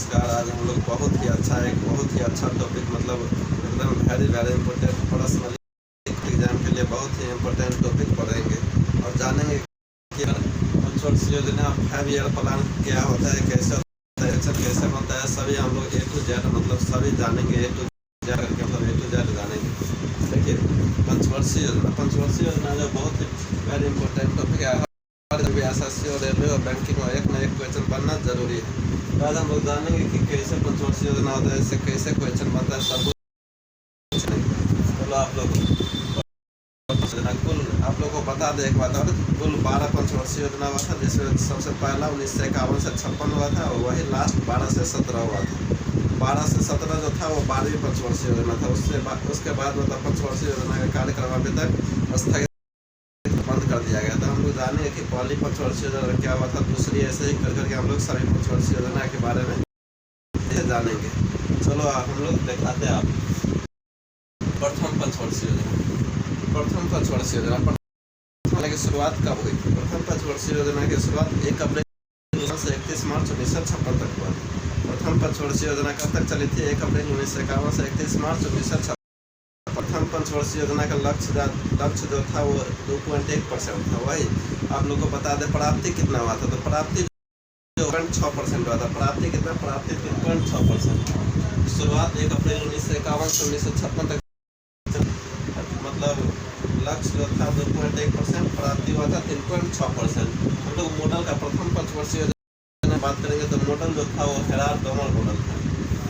नमस्कार। आज हम लोग बहुत ही अच्छा टॉपिक मतलब एकदम वेरी इम्पोर्टेंट पर्सनली एग्जाम के लिए बहुत ही इम्पोर्टेंट टॉपिक पढ़ेंगे और जानेंगे कि पंचवर्षीय योजना 5 ईयर प्लान क्या होता है, कैसे होता है, कैसे बनता है, सभी हम लोग A to Z मतलब सभी जानेंगे। A to Z करके मतलब A to Z जानेंगे। देखिए पंचवर्षीय योजना जो बहुत ही वेरी इम्पोर्टेंट टॉपिक है। एसएससी और रेलवे और बैंकिंग में एक न एक क्वेश्चन बनना जरूरी है। आज हम लोग जानेंगे कि कैसे पंचवर्षीय योजना होता है, इससे कैसे क्वेश्चन बनता है, सब कुछ नहीं। चलो आप लोग आप लोग को बता दें एक बात और, कुल 12 पंचवर्षीय योजना हुआ था, जिसमें सबसे पहला 1951 से 56 हुआ था और वही लास्ट 12 से 17 हुआ था। 12 से 17 जो था वो 12वीं पंचवर्षीय योजना था। उसके बाद मतलब पंचवर्षीय योजना का कार्यक्रम अभी तक स्थगित बंद कर दिया गया था। हम लोग जानेंगे कि पहली पंचवर्षीय योजना क्या हुआ था, दूसरी, ऐसे ही करके हम लोग सभी पंचवर्षीय योजना के बारे में जानेंगे। चलो हम लोग दिखाते हैं आप प्रथम पंचवर्षीय योजना की शुरुआत कब हुई थी। प्रथम पंचवर्षीय योजना की शुरुआत 1 अप्रैल से 31 मार्च 1956 तक हुआ। प्रथम पंचवर्षीय योजना कब तक चली थी? 1 अप्रैल 1951 से 31 मार्च 1956। प्रथम पंचवर्षीय योजना का लक्ष्य जो था वो 2.1% था। वही आप लोग को बता दें प्राप्ति कितना हुआ था, तो प्राप्ति 6% हुआ था। प्राप्ति कितना? प्राप्ति 3.6%। शुरुआत 1 अप्रैल 1951 से 1956 तक मतलब लक्ष्य जो था 2.1%, प्राप्ति हुआ था 3.6%। हम लोग मॉडल का प्रथम पंचवर्षीय योजना बात करेंगे तो मॉडल जो था वो हेराल्ड-डोमर मॉडल था।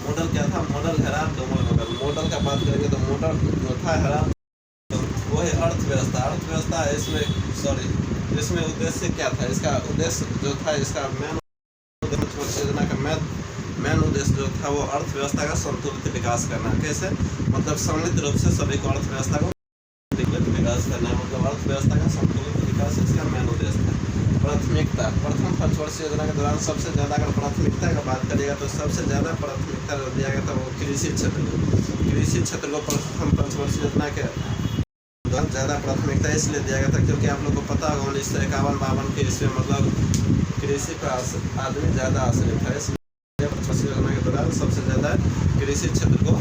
मॉडल क्या था? Model Herald-Domar model. मॉडल का बात करेंगे तो मॉडल जो था हेराल्ड, तो वो है अर्थव्यवस्था इसमें उद्देश्य क्या था? इसका उद्देश्य जो था, इसका मेन योजना का मेन उद्देश्य जो था वो अर्थव्यवस्था का संतुलित विकास करना। कैसे? मतलब सम्मिलित रूप से सभी को अर्थव्यवस्था को विकास करना, मतलब अर्थव्यवस्था का संतुलित विकास इसका मेन उद्देश्य है। प्राथमिकता, प्रथम पंचवर्षीय योजना के दौरान सबसे ज़्यादा अगर प्राथमिकता की बात करिएगा तो सबसे ज़्यादा प्राथमिकता दिया गया था वो कृषि क्षेत्र को प्रथम पंचवर्षीय योजना के दौरान ज़्यादा प्राथमिकता इसलिए दिया गया था क्योंकि आप लोग को पता होगा 1951-52 के इसमें मतलब कृषि पर आदमी ज़्यादा आश्रित था। इसलिए पंचवर्षीय योजना के दौरान सबसे ज़्यादा कृषि क्षेत्र को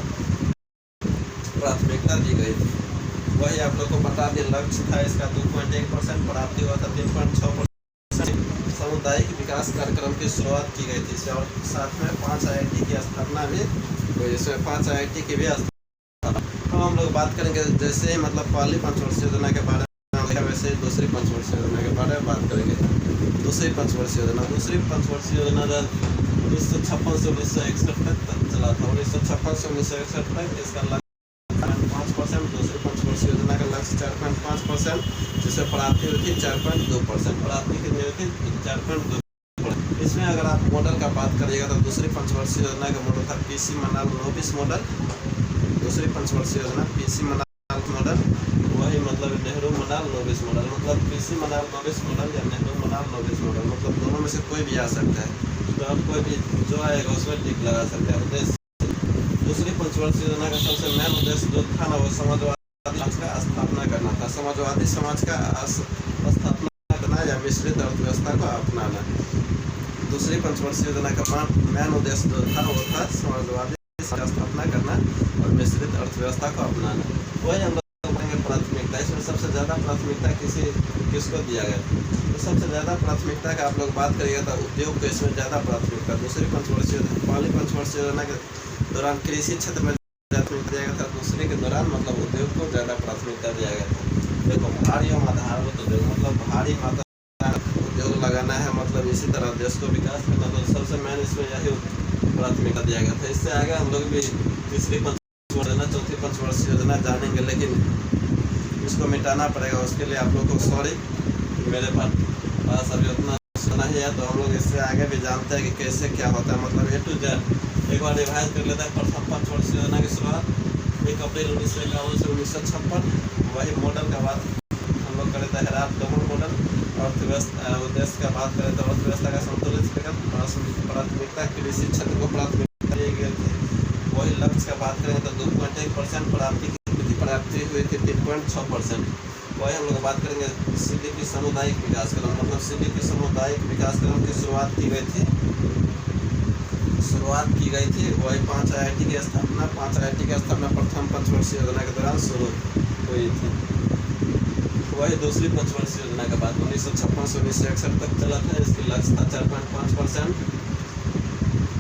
प्राथमिकता दी गई थी। वही आप लोग को बता दें लक्ष्य था इसका 2.1%, प्राप्ति हुआ था 3.6%। सामुदायिक विकास कार्यक्रम की शुरुआत की गई थी और साथ में 5 IIT की स्थापना भी हुई। इसमें 5 IIT की भी स्थापना। तो हम लोग बात करेंगे जैसे ही मतलब पहली पंचवर्षीय योजना के बारे में, वैसे ही दूसरी पंचवर्षीय योजना के बारे में बात करेंगे। दूसरी पंचवर्षीय योजना 1956 से 1961 तक चला था। 1956 से 1961 तक इसका 5%। दूसरी पंचवर्षीय योजना का लक्ष्य 4.5%, जिसमें प्राप्ति हुई थी 4.2%। प्राप्ति कितनी हुई थी? 4.2%। इसमें अगर आप मॉडल का बात करिएगा तो दूसरी पंचवर्षीय योजना का मॉडल था PC मनाल नोबिस मॉडल। दूसरी पंचवर्षीय योजना PC मनाल मॉडल, वही मतलब नेहरू मनाल नोबिस मॉडल, मतलब PC मनाल नोबिस मॉडल या नेहरू मनाल नोबिस मॉडल, मतलब दोनों में से कोई भी आ सकता है। तो आप कोई भी जो आएगा उसमें टिक लगा सकते हैं। उद्देश्य दूसरी पंचवर्षीय योजना का सबसे मेन उद्देश्य जो था ना वो समाजवादी समाज का स्थापना करना था। समाजवादी समाज का स्थापना करना या मिश्रित अर्थव्यवस्था को अपनाना। दूसरी पंचवर्षीय योजना का मेन उद्देश्य जो था वो था समाजवादी स्थापना करना और मिश्रित अर्थव्यवस्था को अपनाना। वही हम लोग करेंगे प्राथमिकता। इसमें सबसे ज़्यादा प्राथमिकता किसको दिया गया? तो सबसे ज़्यादा प्राथमिकता का आप लोग बात करिएगा तो उद्योग को इसमें ज़्यादा प्राथमिकता। दूसरी पंचवर्षीय पहली पंचवर्षीय योजना के दौरान कृषि क्षेत्र में प्राथमिकता दिया गया था। दूसरे के दौरान मतलब उद्योग को ज़्यादा प्राथमिकता दिया गया था। देखो भारी और आधारभूत उद्योग, मतलब भारी मात्रा उद्योग लगाना है, मतलब इसी तरह देश को विकास करना, तो सबसे मेन इसमें यही प्राथमिकता दिया गया था। इससे आगे हम लोग भी तीसरी पंचवर्षीय योजना, चौथी पंचवर्षीय योजना जानेंगे, लेकिन इसको मिटाना पड़ेगा। उसके लिए आप लोग को सॉरी, मेरे पास अभी उतना सुना ही है, तो हम लोग इससे आगे भी जानते हैं कि कैसे क्या होता है, मतलब A to Z एक बार रिवाइज कर लेते हैं। प्रथम पंचवर्षीय योजना की शुरुआत 1 अप्रैल 1951 से 1956। वही मॉडल का बात हम लोग करें तो हेराल्ड-डोमर मॉडल। अर्थव्यवस्था उद्देश्य का बात करें तो अर्थव्यवस्था का संतुलित विकास, प्राथमिकता कृषि क्षेत्र को प्राथमिकता दी गई थी। वही लक्ष्य का बात करेंगे तो 2.1%, प्राप्ति हुई थी 3.6%। वही हम लोग बात करेंगे CDP सामुदायिक विकास क्रम, मतलब CDP सामुदायिक विकास क्रम की शुरुआत की गई थी शुरुआत की गई थी। वही 5 IIT की स्थापना प्रथम पंचवर्षीय योजना के दौरान शुरू हुई थी। वही दूसरी पंचवर्षीय योजना के बाद 1956 से 1961 तक चला था। इसकी लक्ष्य था 4.5%,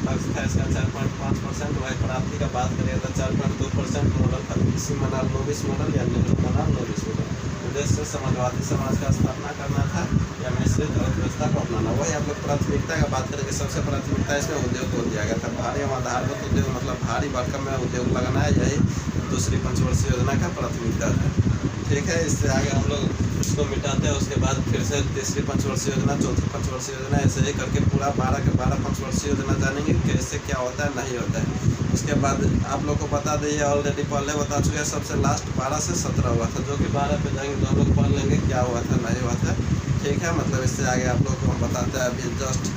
लक्ष्य था इसका 4.5%। वही प्राप्ति का बात करें तो 4.2% मॉडल था, कृषि मॉडल, नोबिस मॉडल या नेहरू मॉडल, नोबिस मॉडल। उद्देश्य समाजवादी समाज का स्थापना करना था या मिश्रित अर्थव्यवस्था को अपनाना। वही आप लोग प्राथमिकता का बात करेंगे, सबसे प्राथमिकता इसमें उद्योग को दिया गया था। भारी एवं आधारभूत उद्योग मतलब भारी भरकम में उद्योग लगाना है, यही दूसरी पंचवर्षीय योजना का प्राथमिकता था। ठीक है, इससे आगे हम लोग इसको मिटाते हैं। उसके बाद फिर से तीसरी पंचवर्षीय योजना, चौथी पंचवर्षीय योजना, ऐसे ही करके पूरा 12 के 12 पंचवर्षीय योजना जानेंगे कि इससे क्या होता है, नहीं होता है। उसके बाद आप लोग को बता दें, ऑलरेडी पहले बता चुके हैं, सबसे लास्ट 12 से 17 हुआ था, जो कि 12 पे जाएंगे तो हम लोग पढ़ लेंगे क्या हुआ था, नहीं हुआ था। ठीक है, मतलब इससे आगे आप लोग को हम बताते हैं अभी जस्ट